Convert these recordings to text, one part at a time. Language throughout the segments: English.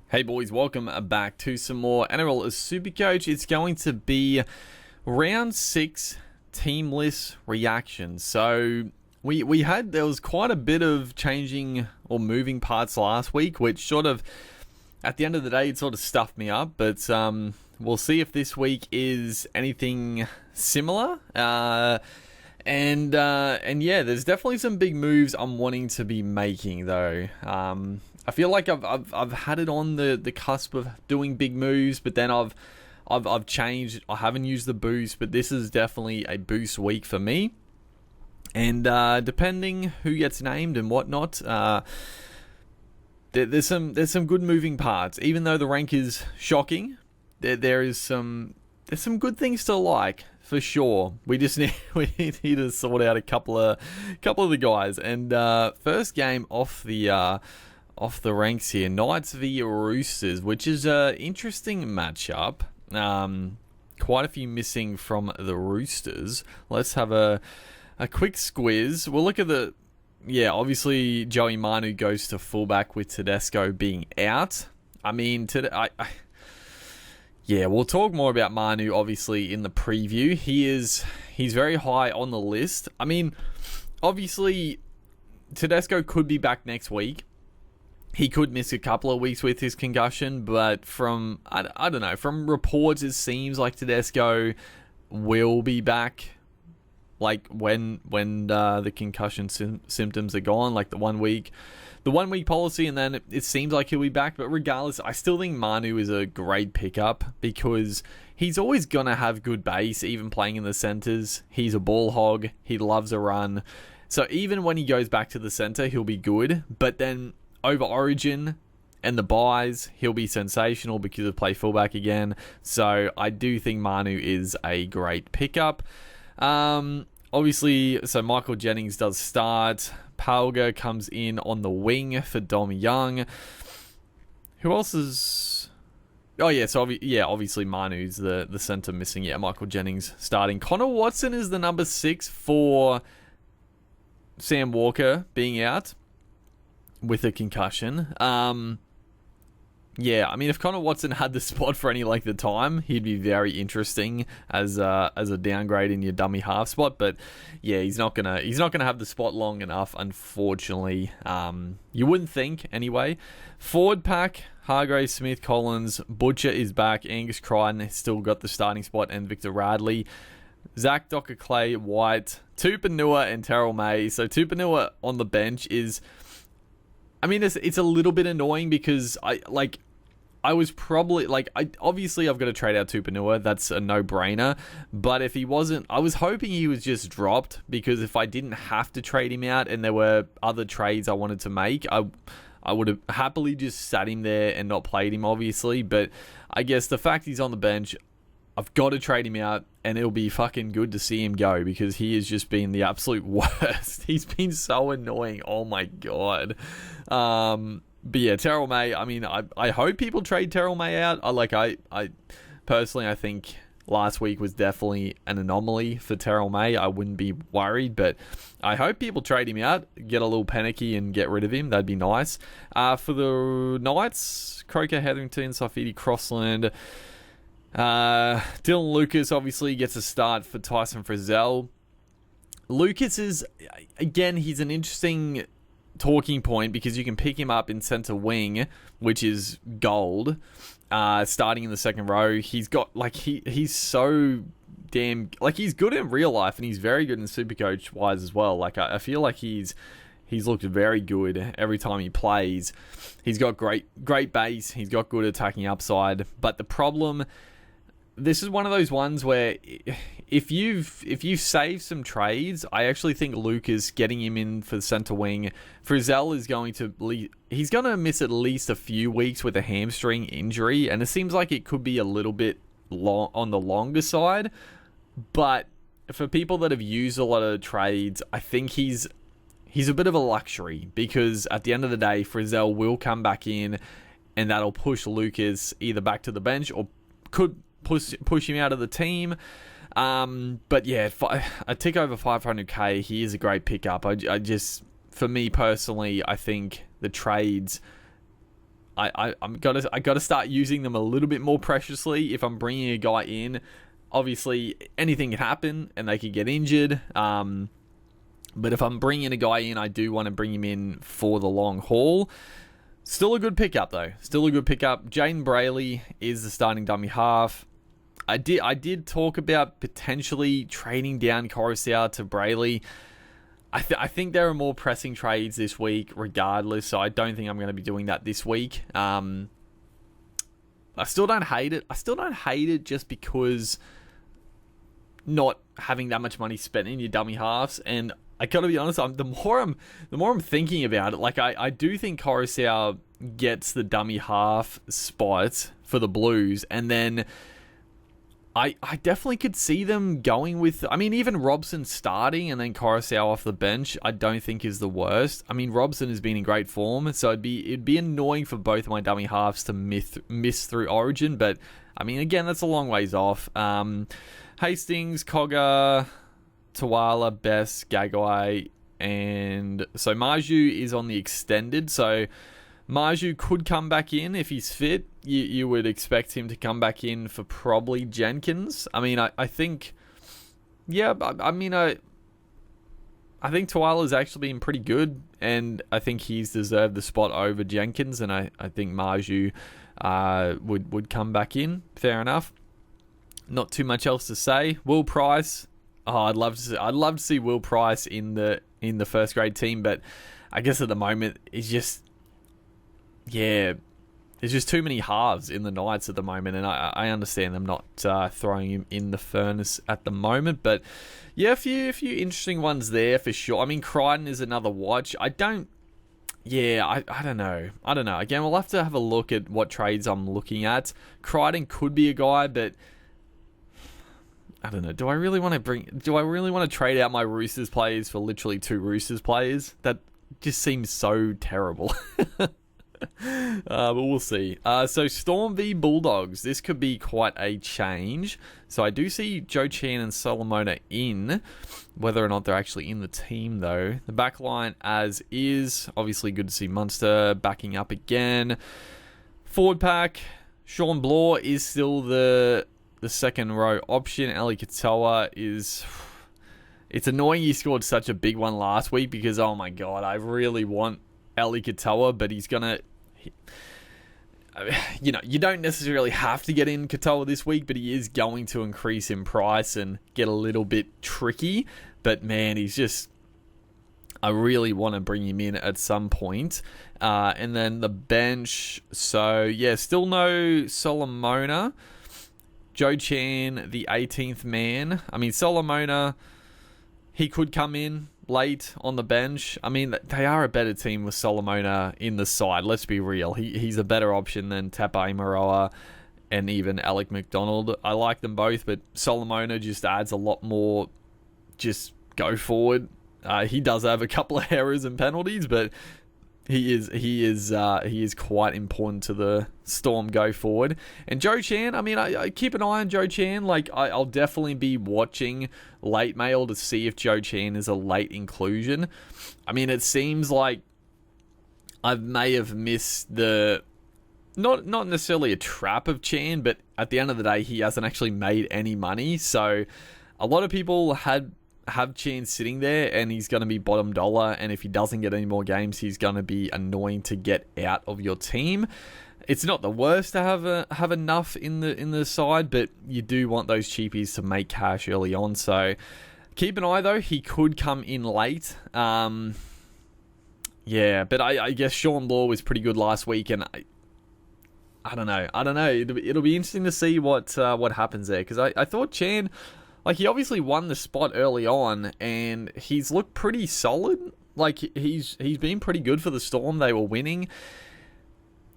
Hey boys, welcome back to some more Nrl Supercoach. It's going to be round 6 Teamlist reactions. So there was quite a bit of changing or moving parts last week, which sort of, at the end of the day, it sort of stuffed me up. But we'll see if this week is anything similar. And yeah, there's definitely some big moves I'm wanting to be making though. I feel like I've had it on the cusp of doing big moves, but then I've changed. I haven't used the boost, but this is definitely a boost week for me. And depending who gets named and whatnot, there's some good moving parts. Even though the rank is shocking, there's some good things to like. For sure, we need to sort out a couple of the guys. And first game off the ranks here, Knights v Roosters, which is a interesting matchup. Quite a few missing from the Roosters. Let's have a quick squiz. We'll look at obviously Joey Manu goes to fullback with Tedesco being out. I mean, we'll talk more about Manu, obviously, in the preview. He's very high on the list. I mean, obviously, Tedesco could be back next week. He could miss a couple of weeks with his concussion, but from, I don't know, from reports, it seems like Tedesco will be back, like, when the concussion symptoms are gone, like the 1 week policy, and then it seems like he'll be back. But regardless, I still think Manu is a great pickup because he's always going to have good base, even playing in the centers. He's a ball hog. He loves a run. So even when he goes back to the center, he'll be good. But then over Origin and the buys, he'll be sensational because he'll play fullback again. So I do think Manu is a great pickup. Obviously, so Michael Jennings does start. Palga comes in on the wing for Dom Young. Who else is... Oh, yeah, so obviously Manu's the center missing. Yeah, Michael Jennings starting. Connor Watson is the number 6 for Sam Walker being out with a concussion. Yeah, I mean, if Connor Watson had the spot for any length of time, he'd be very interesting as a downgrade in your dummy half spot. But yeah, he's not gonna have the spot long enough, unfortunately. You wouldn't think anyway. Forward pack: Hargrave, Smith, Collins, Butcher is back. Angus Crichton has still got the starting spot, and Victor Radley. Zach Docker, Clay, White, Tupanua, and Terrell May. So Tupanua on the bench is, I mean, it's a little bit annoying because I was probably obviously I've got to trade out Tupanua. That's a no-brainer. But if he wasn't, I was hoping he was just dropped, because if I didn't have to trade him out and there were other trades I wanted to make, I would have happily just sat him there and not played him, obviously. But I guess the fact he's on the bench, I've got to trade him out, and it'll be fucking good to see him go, because he has just been the absolute worst. He's been so annoying. Oh my God. But yeah, Terrell May, I mean, I hope people trade Terrell May out. I personally, I think last week was definitely an anomaly for Terrell May. I wouldn't be worried, but I hope people trade him out, get a little panicky and get rid of him. That'd be nice. For the Knights, Croker, Hetherington, Saifidi, Crossland, Dylan Lucas obviously gets a start for Tyson Frizzell. Lucas is, again, he's an interesting talking point because you can pick him up in center wing, which is gold, starting in the second row. He's got, he's so damn, he's good in real life, and he's very good in Supercoach wise as well. I feel like he's looked very good every time he plays. He's got great base. He's got good attacking upside. But the problem, this is one of those ones where if you've saved some trades, I actually think Lucas, getting him in for the center wing, Frizzell is going to miss at least a few weeks with a hamstring injury, and it seems like it could be a little bit long on the longer side. But for people that have used a lot of trades, I think he's a bit of a luxury, because at the end of the day, Frizzell will come back in, and that'll push Lucas either back to the bench or could push him out of the team. But yeah, a tick over 500k, he is a great pickup. I just, for me personally, I think the trades I got to start using them a little bit more preciously. If I'm bringing a guy in, obviously anything can happen and they could get injured. But if I'm bringing a guy in, I do want to bring him in for the long haul. Still a good pickup, though. Still a good pickup. Jaden Brayley is the starting dummy half. I did talk about potentially trading down Coruscant to Brayley. I think there are more pressing trades this week regardless, so I don't think I'm going to be doing that this week. I still don't hate it. I still don't hate it just because not having that much money spent in your dummy halves, and I gotta be honest, the more I'm thinking about it, like I do think Coruscant gets the dummy half spot for the Blues, and then I definitely could see them going with, I mean, even Robson starting and then Coruscant off the bench, I don't think is the worst. I mean, Robson has been in great form, so it'd be annoying for both my dummy halves to miss through Origin, but I mean, again, that's a long ways off. Hastings, Cogger, Tawala, Best, Gagai, and so Marju is on the extended, so Marju could come back in if he's fit. You would expect him to come back in for probably Jenkins. I mean, I think, yeah, I mean, I think Tawala's actually been pretty good, and I think he's deserved the spot over Jenkins, and I think Marju would come back in. Fair enough. Not too much else to say. Will Price. Oh, I'd love to see Will Price in the first grade team, but I guess at the moment it's just, yeah, there's just too many halves in the Knights at the moment, and I understand them not throwing him in the furnace at the moment, but yeah, a few interesting ones there for sure. I mean, Crichton is another watch. I don't know. Again, we'll have to have a look at what trades I'm looking at. Crichton could be a guy, but I don't know. Do I really want to trade out my Roosters players for literally 2 Roosters players? That just seems so terrible. But we'll see. So Storm v Bulldogs. This could be quite a change. So I do see Joe Chan and Solomona in. Whether or not they're actually in the team, though. The back line as is. Obviously good to see Munster backing up again. Forward pack. Sean Bloor is still the second row option. Ali Katoa is... It's annoying he scored such a big one last week because, oh my god, I really want Ali Katoa, but he's going to... You know, you don't necessarily have to get in Katoa this week, but he is going to increase in price and get a little bit tricky. But man, he's just... I really want to bring him in at some point. And then the bench. So, yeah, still no Solomona. Joe Chan, the 18th man. I mean, Solomona, he could come in late on the bench. I mean, they are a better team with Solomona in the side. Let's be real. He's a better option than Tapa Imaroa and even Alec McDonald. I like them both, but Solomona just adds a lot more just go forward. He does have a couple of errors and penalties, but he is quite important to the Storm go forward. And Joe Chan, I mean, I keep an eye on Joe Chan. Like, I'll definitely be watching late mail to see if Joe Chan is a late inclusion. I mean, it seems like I may have missed the... Not necessarily a trap of Chan, but at the end of the day, he hasn't actually made any money. So a lot of people have Chan sitting there, and he's going to be bottom dollar, and if he doesn't get any more games, he's going to be annoying to get out of your team. It's not the worst to have enough in the side, but you do want those cheapies to make cash early on. So keep an eye though; he could come in late. Yeah, but I guess Sean Law was pretty good last week, and I don't know. It'll be interesting to see what happens there, because I thought Chan. Like, he obviously won the spot early on, and he's looked pretty solid. Like, he's been pretty good for the Storm. They were winning.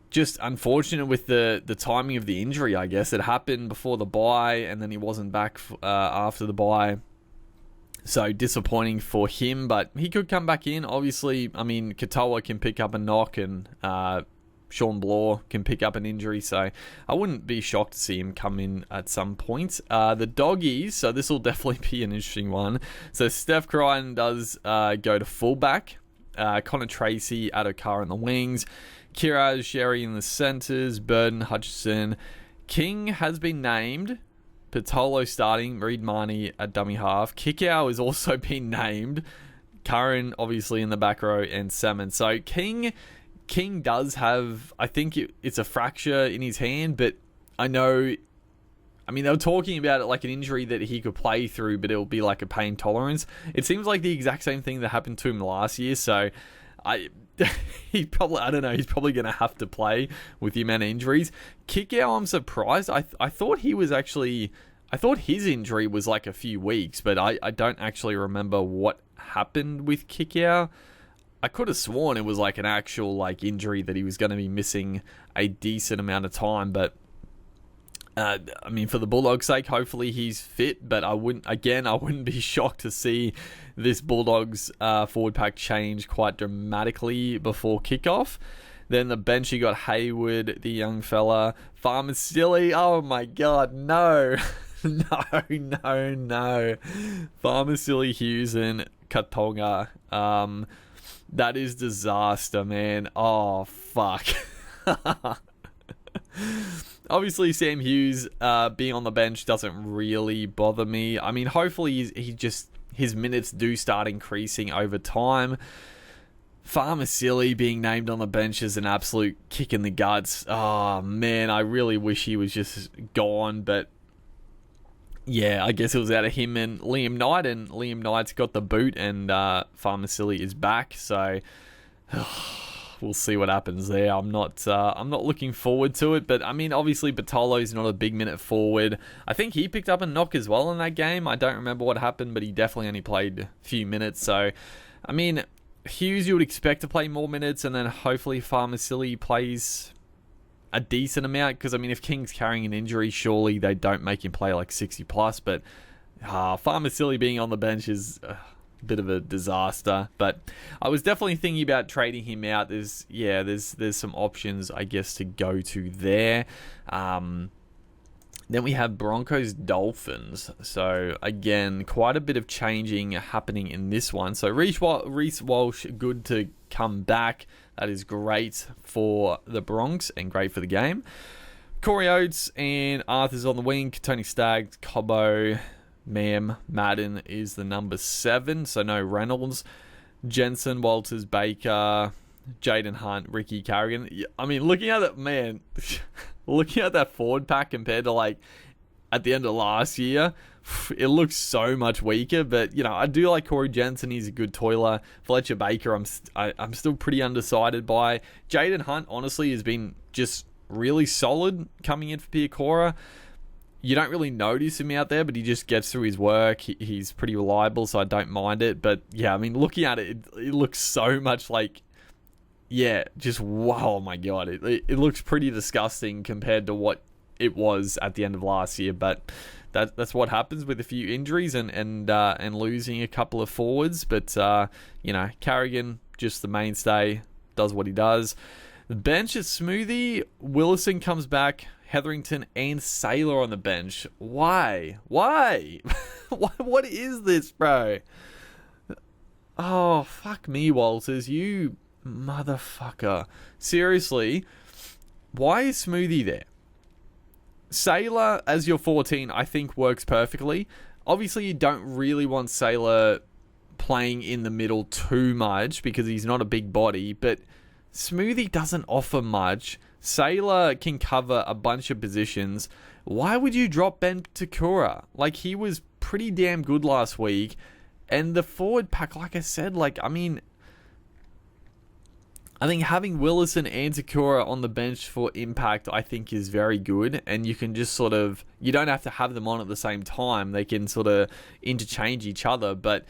Just unfortunate with the timing of the injury, I guess. It happened before the bye, and then he wasn't back after the bye. So, disappointing for him, but he could come back in. Obviously, I mean, Katoa can pick up a knock, and Sean Bloor can pick up an injury, so I wouldn't be shocked to see him come in at some point. The Doggies, so this will definitely be an interesting one. So Steph Crichton does go to fullback. Connor Tracy, Adokar in the wings. Kiraz, Sherry in the centres, Burden, Hutchison. King has been named. Patolo starting, Reed Marnie at dummy half. Kickow has also been named. Curran obviously in the back row, and Salmon. So King does have, I think it's a fracture in his hand, but I mean, they were talking about it like an injury that he could play through, but it'll be like a pain tolerance. It seems like the exact same thing that happened to him last year, so he's probably going to have to play with the amount of injuries. Kickow, I'm surprised. I thought his injury was like a few weeks, but I don't actually remember what happened with Kickow. I could have sworn it was like an actual like injury that he was going to be missing a decent amount of time, but I mean, for the Bulldogs' sake, hopefully he's fit, but I wouldn't be shocked to see this Bulldogs forward pack change quite dramatically before kickoff. Then the bench, you got Hayward, the young fella, Farmer Silly. Oh my God, no. No. Farmer Silly, Hughes, and Katonga. That is disaster, man. Oh, fuck. Obviously, Sam Hughes being on the bench doesn't really bother me. I mean, hopefully his minutes do start increasing over time. Farmer Silly being named on the bench is an absolute kick in the guts. Oh, man, I really wish he was just gone, but yeah, I guess it was out of him and Liam Knight, and Liam Knight's got the boot, and Farmer Silly is back, so we'll see what happens there. I'm not looking forward to it, but I mean, obviously Batolo's not a big minute forward. I think he picked up a knock as well in that game. I don't remember what happened, but he definitely only played a few minutes. So, I mean, Hughes you would expect to play more minutes, and then hopefully Farmer Silly plays a decent amount, because I mean, if King's carrying an injury, surely they don't make him play like 60 plus, but Farmer Silly being on the bench is bit of a disaster. But I was definitely thinking about trading him out. There's some options, I guess, to go to there. Then we have Broncos Dolphins. So again, quite a bit of changing happening in this one. So Reece Walsh, good to come back. That is great for the Bronx and great for the game. Corey Oates and Arthur's on the wing. Tony Staggs, Cobbo, Madden is the number 7, so no Reynolds. Jensen, Walters, Baker, Jaden Hunt, Ricky Carrigan. I mean, looking at that forward pack compared to like at the end of last year, it looks so much weaker. But you know, I do like Corey Jensen. He's a good toiler. Fletcher Baker, I'm still pretty undecided by. Jaden Hunt, honestly, has been just really solid coming in for Piakora. You don't really notice him out there, but he just gets through his work. He's pretty reliable, so I don't mind it. But yeah, I mean, looking at it, it looks so much like, yeah, just wow, oh my God. It looks pretty disgusting compared to what it was at the end of last year. But that's what happens with a few injuries and losing a couple of forwards. But, you know, Carrigan, just the mainstay, does what he does. The bench is Smoothie. Willison comes back. Hetherington and Sailor on the bench. Why? What is this, bro? Oh, fuck me, Walters. You motherfucker. Seriously, why is Smoothie there? Sailor as your 14, I think works perfectly. Obviously, you don't really want Sailor playing in the middle too much because he's not a big body, but Smoothie doesn't offer much. Sailor can cover a bunch of positions. Why would you drop Ben Takura? Like, he was pretty damn good last week. And the forward pack, like I said, I think having Willison and Takura on the bench for impact, I think, is very good. And you can just you don't have to have them on at the same time. They can sort of interchange each other. But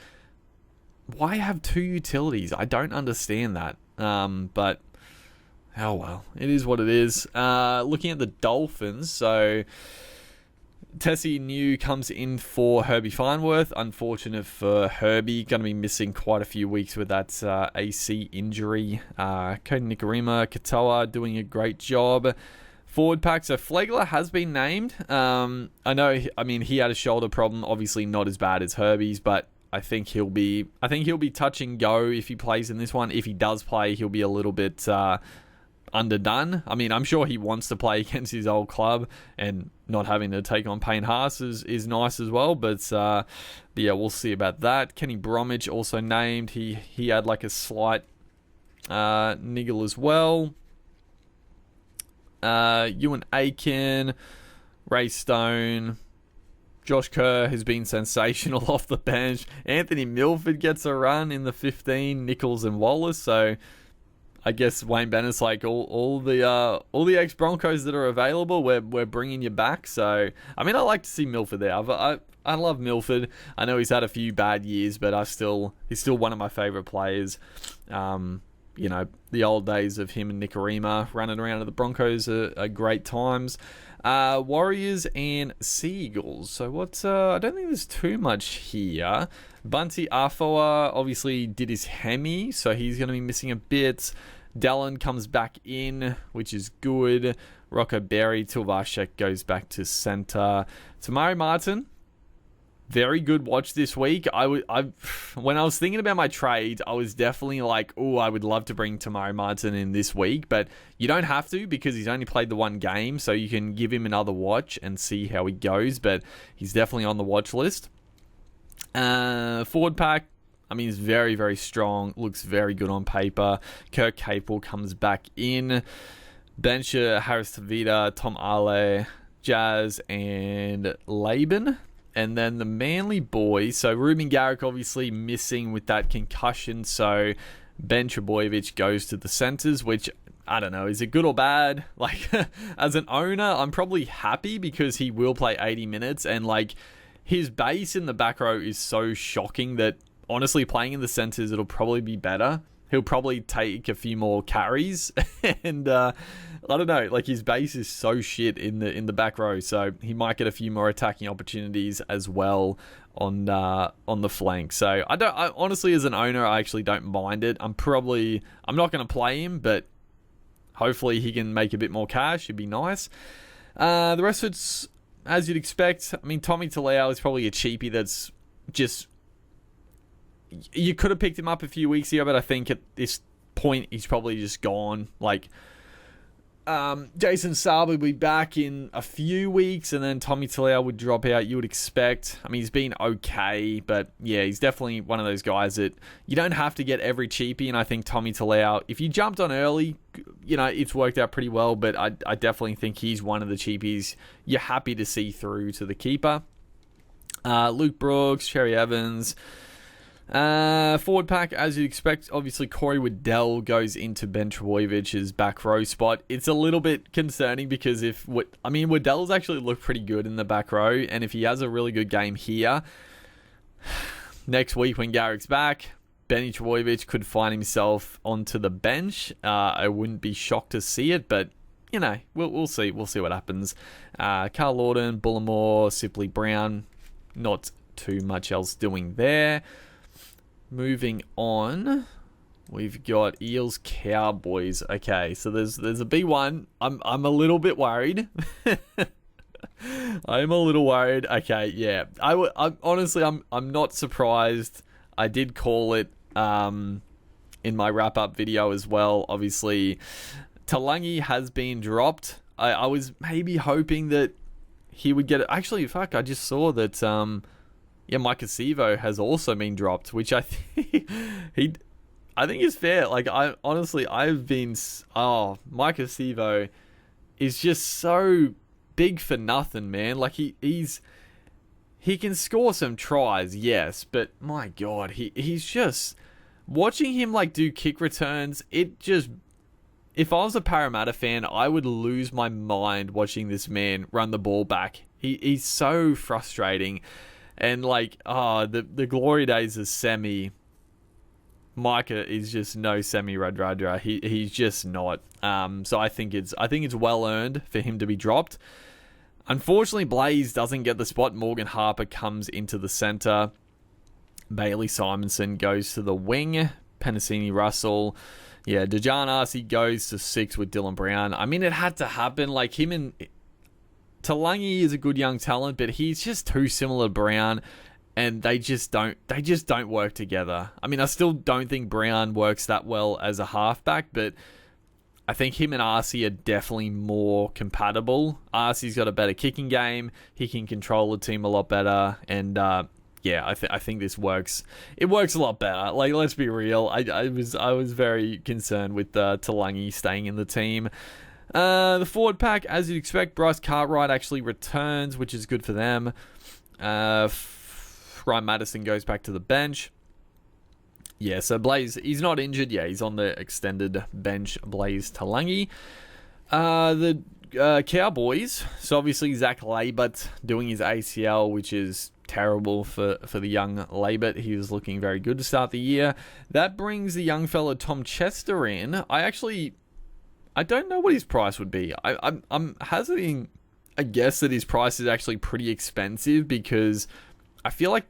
why have 2 utilities? I don't understand that. But oh well, it is what it is. Looking at the Dolphins, so Tessie New comes in for Herbie Farnworth. Unfortunate for Herbie, going to be missing quite a few weeks with that AC injury. Cody Nikarima, Katoa doing a great job. Forward pack, so Flegler has been named. I mean, he had a shoulder problem, obviously not as bad as Herbie's, but I think he'll be touch and go if he plays in this one. If he does play, he'll be a little bit underdone. I mean, I'm sure he wants to play against his old club, and not having to take on Payne Haas is nice as well. But yeah, we'll see about that. Kenny Bromwich also named. He had like a slight niggle as well. Ewan Aiken, Ray Stone, Josh Kerr has been sensational off the bench. Anthony Milford gets a run in the 15, Nichols and Wallace. So I guess Wayne Bennett's like all the ex-Broncos that are available, we're bringing you back. So I mean, I like to see Milford there. I love Milford. I know he's had a few bad years, but he's still one of my favourite players. The old days of him and Nicarima running around at the Broncos are great times. Warriors and Seagulls. So I don't think there's too much here. Bunty Afoa obviously did his hemi, so he's going to be missing a bit. Dallin comes back in, which is good. Rocco Berry, Tilvashek goes back to centre. Tamari Martin, very good watch this week. When I was thinking about my trade, I was definitely like, I would love to bring Tamari Martin in this week, but you don't have to because he's only played the one game, so you can give him another watch and see how he goes, but he's definitely on the watch list. Forward pack, I mean, he's very, very strong, looks very good on paper. Kirk Capel comes back in. Bencher, Harris Tavita, Tom Ale, Jazz, and Laban. And then the Manly boys, so Ruben Garrick obviously missing with that concussion, so Ben Trebojevic goes to the centres, which, I don't know, is it good or bad? Like, as an owner, I'm probably happy because he will play 80 minutes, and like, his base in the back row is so shocking that, honestly, playing in the centres, it'll probably be better. He'll probably take a few more carries, and I don't know, like his base is so shit in the back row, so he might get a few more attacking opportunities as well on the flank. So I honestly, as an owner, I actually don't mind it. I'm not going to play him, but hopefully he can make a bit more cash. It'd be nice. The rest of it's as you'd expect. I mean, Tommy Talau is probably a cheapie that's just. You could have picked him up a few weeks ago, but I think at this point he's probably just gone. Like, Jason Saab will be back in a few weeks, and then Tommy Talau would drop out. You would expect. I mean, he's been okay, but yeah, he's definitely one of those guys that you don't have to get every cheapie. And I think Tommy Talau, if you jumped on early, it's worked out pretty well. But I definitely think he's one of the cheapies you're happy to see through to the keeper. Luke Brooks, Cherry Evans. Forward pack, as you'd expect, obviously Corey Waddell goes into Ben Trebojevic's back row spot. It's a little bit concerning because Waddell's actually looked pretty good in the back row, and if he has a really good game here, next week when Garrick's back, Benny Trebojevic could find himself onto the bench. I wouldn't be shocked to see it, but we'll see. We'll see what happens. Carl Lawton, Bullimore, Sipley Brown, not too much else doing there. Moving on, we've got Eels Cowboys. Okay, so there's a B1. I'm a little bit worried. I'm a little worried. Okay, yeah. Honestly, I'm not surprised. I did call it in my wrap up video as well. Obviously, Talangi has been dropped. I was maybe hoping that he would get it. Actually, I just saw that. Mike Acevo has also been dropped, which I think I think is fair. Like, Mike Acevo is just so big for nothing, man. Like he can score some tries, yes, but my God, he's just watching him like do kick returns. If I was a Parramatta fan, I would lose my mind watching this man run the ball back. He's so frustrating. And the glory days of Semi, Micah is just no Semi Radradra. He's just not. So I think it's well earned for him to be dropped. Unfortunately, Blaze doesn't get the spot. Morgan Harper comes into the centre. Bailey Simonson goes to the wing. Penasini Russell. Yeah, Dejan Arce goes to 6 with Dylan Brown. I mean, it had to happen. Like, him and Talangi is a good young talent, but he's just too similar to Brown, and they just don't work together. I mean, I still don't think Brown works that well as a halfback, but I think him and Arcee are definitely more compatible. Arcee's got a better kicking game. He can control the team a lot better. And yeah, I think this works. It works a lot better. Like, let's be real. I was very concerned with Talangi staying in the team. The forward pack, as you'd expect, Bryce Cartwright actually returns, which is good for them. Ryan Madison goes back to the bench. Yeah, so Blaze, he's not injured. Yeah, he's on the extended bench, Blaze Talangi. The Cowboys, so obviously Zach Labert doing his ACL, which is terrible for the young Labert. He was looking very good to start the year. That brings the young fella Tom Chester in. I don't know what his price would be. I'm hazarding a guess that his price is actually pretty expensive because I feel like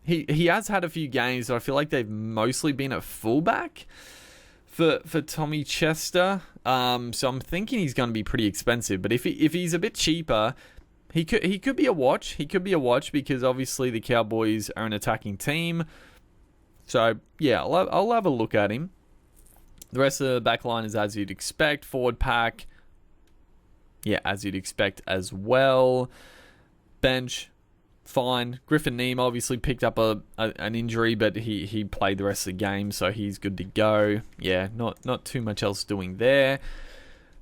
he has had a few games, but I feel like they've mostly been at fullback for Tommy Chester. So I'm thinking he's going to be pretty expensive. But if he's a bit cheaper, he could be a watch. He could be a watch because obviously the Cowboys are an attacking team. So yeah, I'll have a look at him. The rest of the back line is as you'd expect. Forward pack, yeah, as you'd expect as well. Bench, fine. Griffin Neem obviously picked up an injury, but he played the rest of the game, so he's good to go. Yeah, not too much else doing there.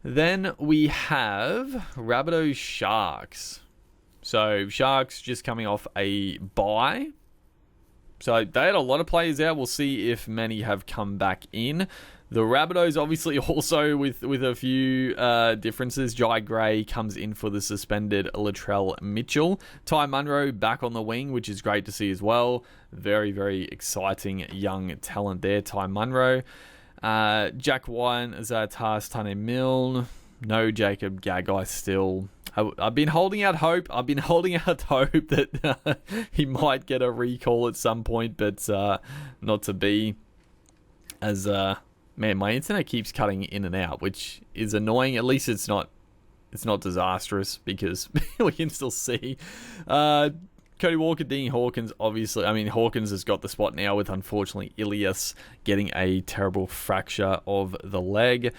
Then we have Rabbitohs Sharks. So Sharks just coming off a bye. So they had a lot of players out. We'll see if many have come back in. The Rabbitohs obviously also with a few differences. Jai Gray comes in for the suspended Latrell Mitchell. Ty Munro back on the wing, which is great to see as well. Very, very exciting young talent there, Ty Munro. Jack Wine, Zatas, Tane Milne. No Jacob Gagai still. I've been holding out hope. That he might get a recall at some point, but not to be. As man, my internet keeps cutting in and out, which is annoying. At least it's not disastrous because we can still see. Cody Walker, Dean Hawkins, obviously. I mean, Hawkins has got the spot now with, unfortunately, Ilias getting a terrible fracture of the leg.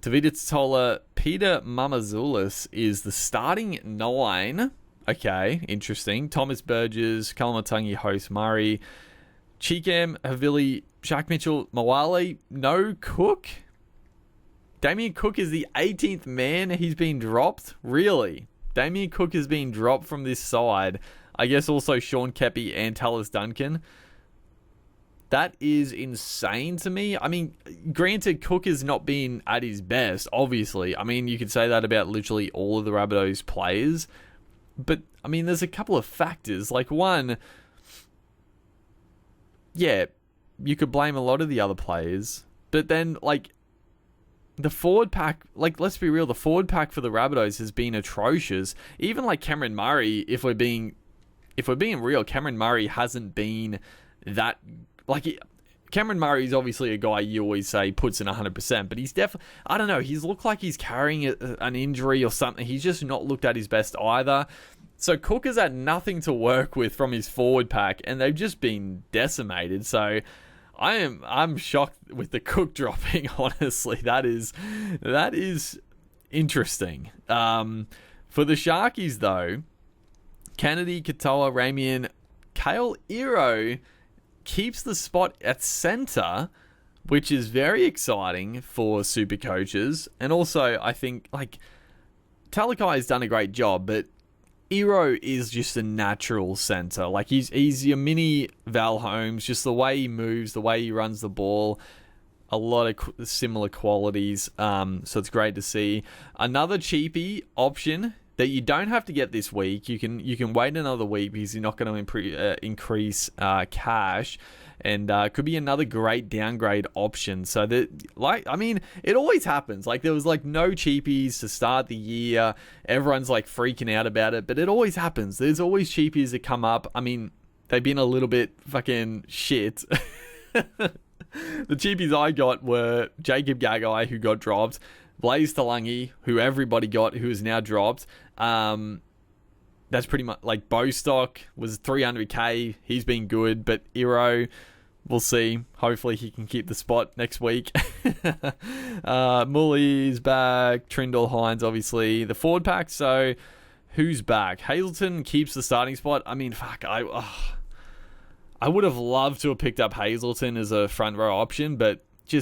Tavita Tola, Peter Mamazoulis is the starting 9. Okay, interesting. Thomas Burgess, Kalamatangi, Host Murray, Cheekham, Havili, Shaq Mitchell, Mawale, no Cook. Damien Cook is the 18th man. He's been dropped. Really? Damien Cook has been dropped from this side. I guess also Sean Kepi and Tallis Duncan. That is insane to me. I mean, granted, Cook has not been at his best, obviously. I mean, you could say that about literally all of the Rabbitohs players. But, I mean, there's a couple of factors. Like, one, yeah, you could blame a lot of the other players. But then, like, the forward pack, like, let's be real, the forward pack for the Rabbitohs has been atrocious. Even, like, Cameron Murray, if we're being real, Cameron Murray hasn't been that... Like, Cameron Murray is obviously a guy you always say puts in 100%, but he's definitely... I don't know, he's looked like he's carrying an injury or something. He's just not looked at his best either. So Cook has had nothing to work with from his forward pack, and they've just been decimated. So I'm shocked with the Cook dropping, honestly. That is interesting. For the Sharkies, though, Kennedy, Katoa, Ramian, Kale Iro keeps the spot at centre, which is very exciting for super coaches. And also, I think, like, Talakai has done a great job, but Iro is just a natural centre. Like, he's your mini Val Holmes, just the way he moves, the way he runs the ball, a lot of similar qualities. So it's great to see. Another cheapie option that you don't have to get this week. You can wait another week because you're not going to increase cash, and could be another great downgrade option. So that, like, I mean, it always happens. Like, there was like no cheapies to start the year. Everyone's like freaking out about it, but it always happens. There's always cheapies that come up. I mean, they've been a little bit fucking shit. The cheapies I got were Jacob Gagai, who got dropped, Blaze Talangi, who everybody got, who is now dropped. That's pretty much like Bostock was 300k. He's been good, but Iro, we'll see. Hopefully he can keep the spot next week. Mully's back. Trindle, Hines, obviously. The forward pack, so who's back? Hazleton keeps the starting spot. I mean, fuck, I would have loved to have picked up Hazleton as a front row option, but you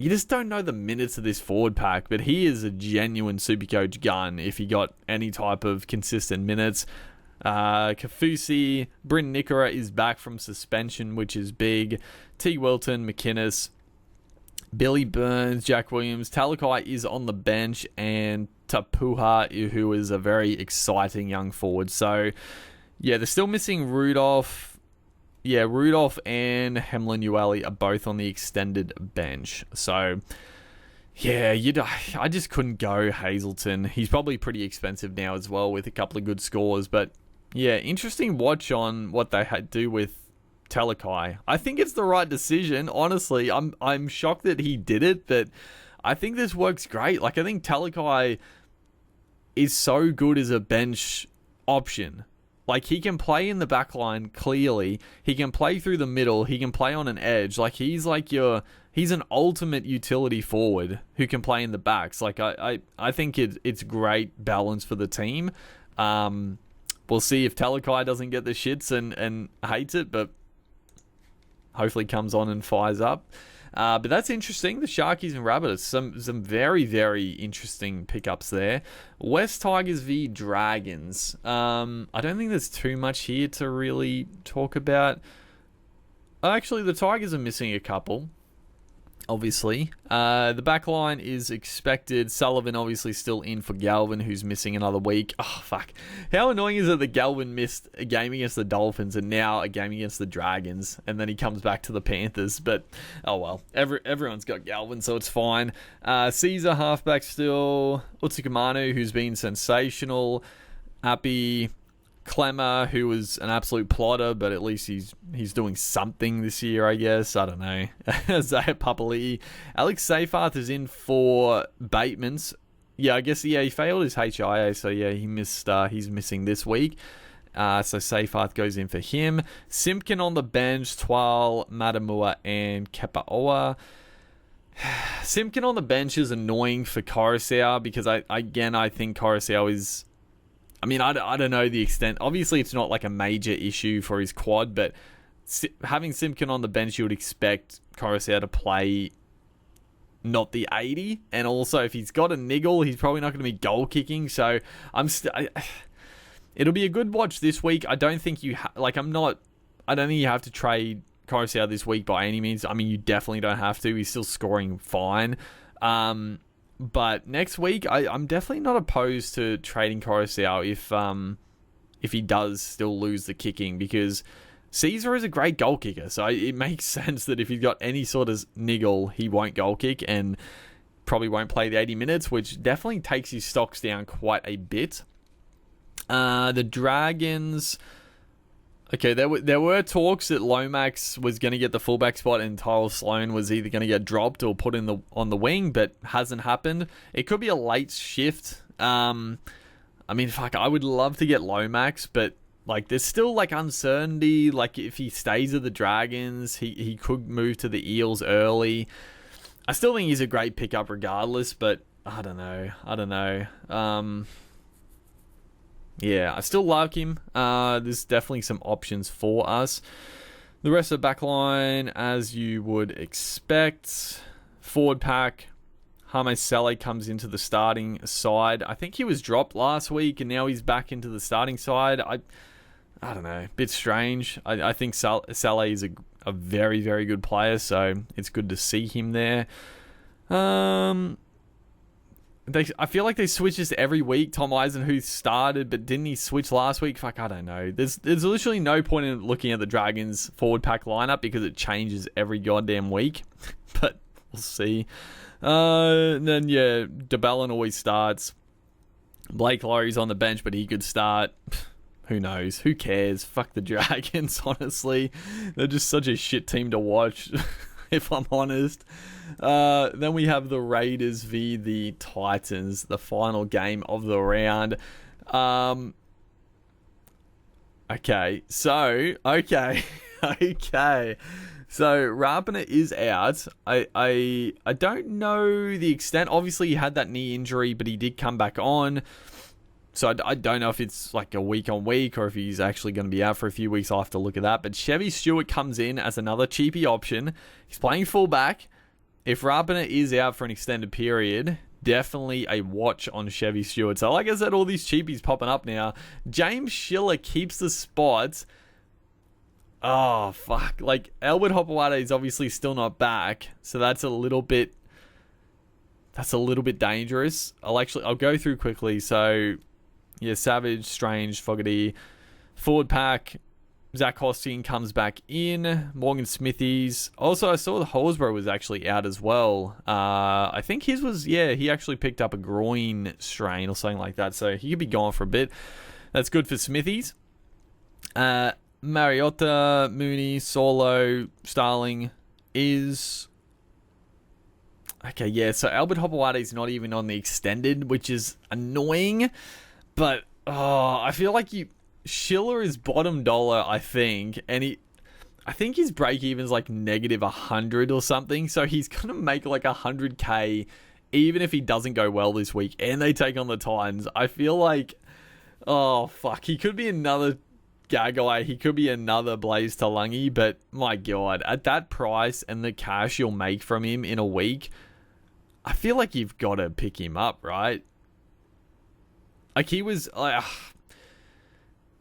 just don't know the minutes of this forward pack. But he is a genuine Supercoach gun if he got any type of consistent minutes. Kafusi, Bryn Nickera is back from suspension, which is big. T. Wilton, McInnes, Billy Burns, Jack Williams, Talakai is on the bench, and Tapuha, who is a very exciting young forward. So, yeah, they're still missing Rudolph. Yeah, Rudolph and Hemlin Ueli are both on the extended bench. So, yeah, I just couldn't go Hazleton. He's probably pretty expensive now as well with a couple of good scores. But, yeah, interesting watch on what they had to do with Talakai. I think it's the right decision, honestly. I'm shocked that he did it, but I think this works great. Like, I think Talakai is so good as a bench option. Like, he can play in the back line clearly. He can play through the middle. He can play on an edge. Like, he's an ultimate utility forward who can play in the backs. Like, I think it's great balance for the team. We'll see if Talakai doesn't get the shits and hates it, but hopefully comes on and fires up. But that's interesting. The Sharkies and Rabbitohs, some very, very interesting pickups there. West Tigers v Dragons. I don't think there's too much here to really talk about. Actually, the Tigers are missing a couple, obviously. The back line is expected. Sullivan obviously still in for Galvin, who's missing another week. Oh, fuck. How annoying is it that Galvin missed a game against the Dolphins and now a game against the Dragons, and then he comes back to the Panthers? But, oh well. Everyone's got Galvin, so it's fine. Caesar, halfback still. Utsukamanu, who's been sensational. Happy. Clemmer, who was an absolute plotter, but at least he's doing something this year, I guess. I don't know. Zaya Papali. Alex Seyfarth is in for Bateman's. Yeah, I guess, yeah, he failed his HIA, so yeah, he's missing this week. So Seyfarth goes in for him. Simpkin on the bench, Twal, Matamua, and Kepaoa. Simpkin on the bench is annoying for Coruscant because I think Coruscant is... I mean, I don't know the extent. Obviously, it's not like a major issue for his quad, but having Simpkin on the bench, you would expect Coruscant to play not the 80. And also, if he's got a niggle, he's probably not going to be goal kicking. So, it'll be a good watch this week. I don't think you... I don't think you have to trade Coruscant this week by any means. I mean, you definitely don't have to. He's still scoring fine. But next week, I'm definitely not opposed to trading Coruscant if he does still lose the kicking, because Caesar is a great goal kicker. So it makes sense that if he's got any sort of niggle, he won't goal kick and probably won't play the 80 minutes, which definitely takes his stocks down quite a bit. The Dragons... Okay, there were talks that Lomax was going to get the fullback spot and Tyrell Sloan was either going to get dropped or put on the wing, but hasn't happened. It could be a late shift. I mean, fuck, I would love to get Lomax, but like, there's still like uncertainty. Like, if he stays at the Dragons, he could move to the Eels early. I still think he's a great pickup regardless, but I don't know. Yeah, I still like him. There's definitely some options for us. The rest of the back line, as you would expect. Forward pack, Hame Sele comes into the starting side. I think he was dropped last week, and now he's back into the starting side. I don't know, bit strange. I think Sele is a very, very good player, so it's good to see him there. I feel like they switch this every week. Tom Eisenhuth started, but didn't he switch last week? Fuck, I don't know. There's literally no point in looking at the Dragons forward pack lineup because it changes every goddamn week. But we'll see. And then, yeah, DeBellin always starts. Blake Lowry's on the bench, but he could start. Who knows? Who cares? Fuck the Dragons, honestly. They're just such a shit team to watch, if I'm honest. Then we have the Raiders v the Titans, the final game of the round. Okay. So Rapiner is out. I don't know the extent. Obviously, he had that knee injury, but he did come back on. So I don't know if it's like a week on week or if he's actually going to be out for a few weeks. I'll have to look at that. But Chevy Stewart comes in as another cheapy option. He's playing fullback. If Rapiner is out for an extended period, definitely a watch on Chevy Stewart. So like I said, all these cheapies popping up now. James Schiller keeps the spots. Oh, fuck. Like, Albert Hopewada is obviously still not back, so that's a little bit dangerous. I'll go through quickly. So, yeah, Savage, Strange, Fogarty, forward pack, Zach Hostian comes back in, Morgan Smithies. Also, I saw the Horsburgh was actually out as well. I think he actually picked up a groin strain or something like that, so he could be gone for a bit. That's good for Smithies. Mariota, Mooney, Solo, Starling is... Okay, yeah, so Albert Hopewada is not even on the extended, which is annoying. But, I feel like Schiller is bottom dollar, I think. And I think his break-even is like negative 100 or something. So he's going to make like 100K even if he doesn't go well this week. And they take on the Titans. I feel like, oh, fuck, he could be another... Gagai, he could be another Blaze Talangi, but my God, at that price and the cash you'll make from him in a week, I feel like you've got to pick him up, right? Like he was,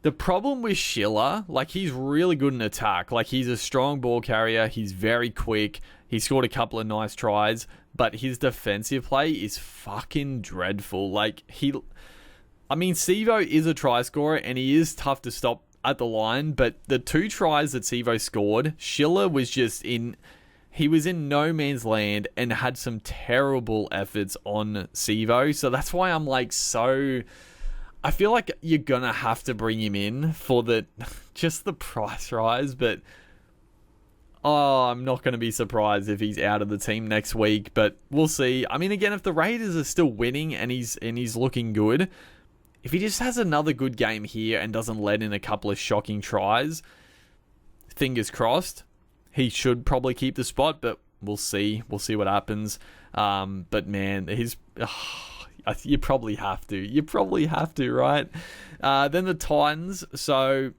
the problem with Schiller, like he's really good in attack. Like he's a strong ball carrier. He's very quick. He scored a couple of nice tries, but his defensive play is fucking dreadful. Like Sivo is a try scorer and he is tough to stop at the line, but the 2 tries that Sivo scored, Schiller was he was in no man's land and had some terrible efforts on Sivo. So that's why I'm like, I feel like you're gonna have to bring him in for just the price rise, but I'm not going to be surprised if he's out of the team next week, but we'll see. I mean, again, if the Raiders are still winning and he's looking good, if he just has another good game here and doesn't let in a couple of shocking tries, fingers crossed, he should probably keep the spot, but we'll see. We'll see what happens. But man, you probably have to. You probably have to, right? Then the Titans. So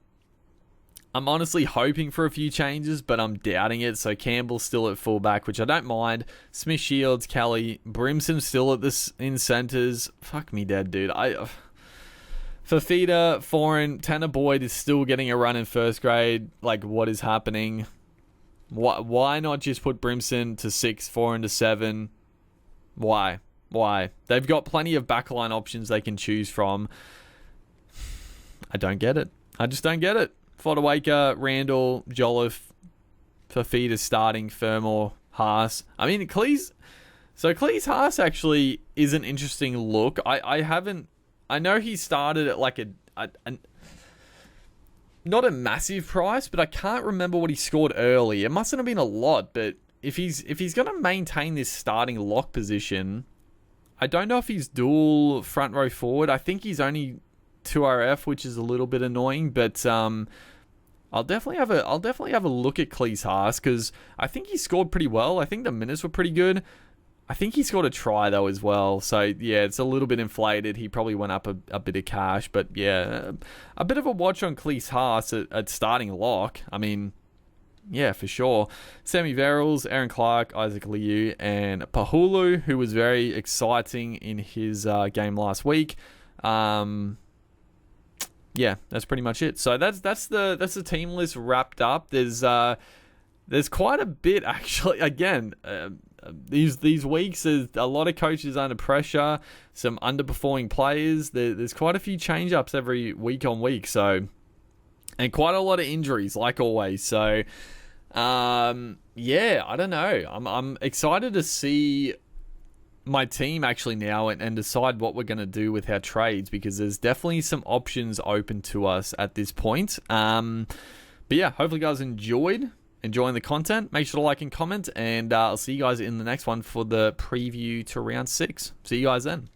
I'm honestly hoping for a few changes, but I'm doubting it. So Campbell's still at fullback, which I don't mind. Smith, Shields, Kelly, Brimson still in centers. Fuck me dead, dude. Fafita, Foreign, Tanner Boyd is still getting a run in first grade. Like, what is happening? Why not just put Brimson to 6, Foreign to 7? Why? They've got plenty of backline options they can choose from. I don't get it. I just don't get it. Fodawaker, Randall, Jolliffe, Fafita starting, Fermor, Haas. I mean, Cleese Haas actually is an interesting look. I know he started at like not a massive price, but I can't remember what he scored early. It mustn't have been a lot, but if he's going to maintain this starting lock position, I don't know if he's dual front row forward. I think he's only 2RF, which is a little bit annoying, but I'll definitely have a look at Cleese Haas because I think he scored pretty well. I think the minutes were pretty good. I think he scored a try, though, as well. So, yeah, it's a little bit inflated. He probably went up a bit of cash. But, yeah, a bit of a watch on Cleese Haas at starting lock. I mean, yeah, for sure. Sammy Verrills, Aaron Clark, Isaac Liu, and Pahulu, who was very exciting in his game last week. Yeah, that's pretty much it. So that's the team list wrapped up. There's quite a bit, actually. Again, these weeks, there's a lot of coaches under pressure, some underperforming players. There's quite a few change-ups every week on week, so, and quite a lot of injuries, like always. So, yeah, I don't know. I'm excited to see my team actually now and decide what we're going to do with our trades, because there's definitely some options open to us at this point. But yeah, hopefully you guys enjoying the content. Make sure to like and comment, and I'll see you guys in the next one for the preview to round 6. See you guys then.